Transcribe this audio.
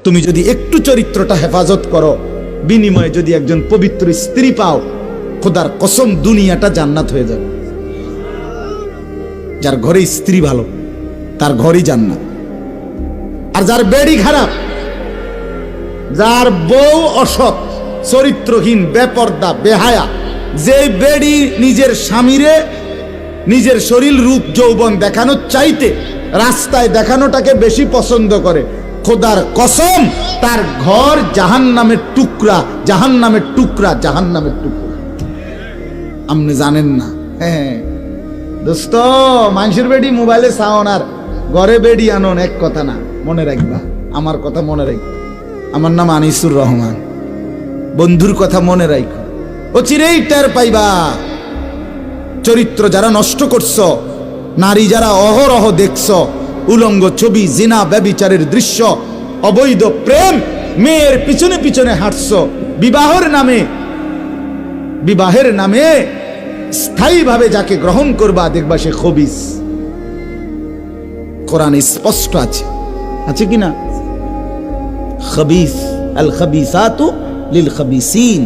তুমি যদি একটু চরিত্রটা হেফাজত করো, বিনিময়ে যদি একজন পবিত্র স্ত্রী পাও, খোদার কসম দুনিয়াটা জান্নাত হয়ে যাবে। যার ঘরে স্ত্রী ভালো তার ঘরই জান্নাত। আর যার বেড়ি খারাপ, যার বউ অসৎ, চরিত্রহীন, বেপর্দা, বেহায়া, যে বেড়ি নিজের স্বামীরে নিজের শরীর রূপ যৌবন দেখানোর চাইতে রাস্তায় দেখানোটাকে বেশি পছন্দ করে, খোদার কসম তার ঘর জাহান্নামের টুকরা, জাহান্নামের টুকরা, জাহান্নামের টুকরা। আপনি জানেন না? হ্যাঁ দোস্ত, মানুষের বেডি মোবাইলে সাউন আর ঘরে বেডি আনন এক কথা না, মনে রাখবা। আমার কথা মনে রাখবা। আমার নাম আনিসুর রহমান। বন্ধুর কথা মনে রাখো, ও চিরেই টের পাইবা। চরিত্র যারা নষ্ট করছ, নারী যারা অহরহ দেখছ, উলঙ্গ ছবি, জিনা, ব্যভিচারের দৃশ্য, অবৈধ প্রেম, মেয়ের পিছনে পিছনে হাঁটছ, বিবাহের নামে স্থায়ীভাবে যাকে গ্রহণ করবা দেখবা সে খবিস। কোরআনে স্পষ্ট আছে, আছে কিনা? খবিস, আল খবিসাতু লিল খবিসিন।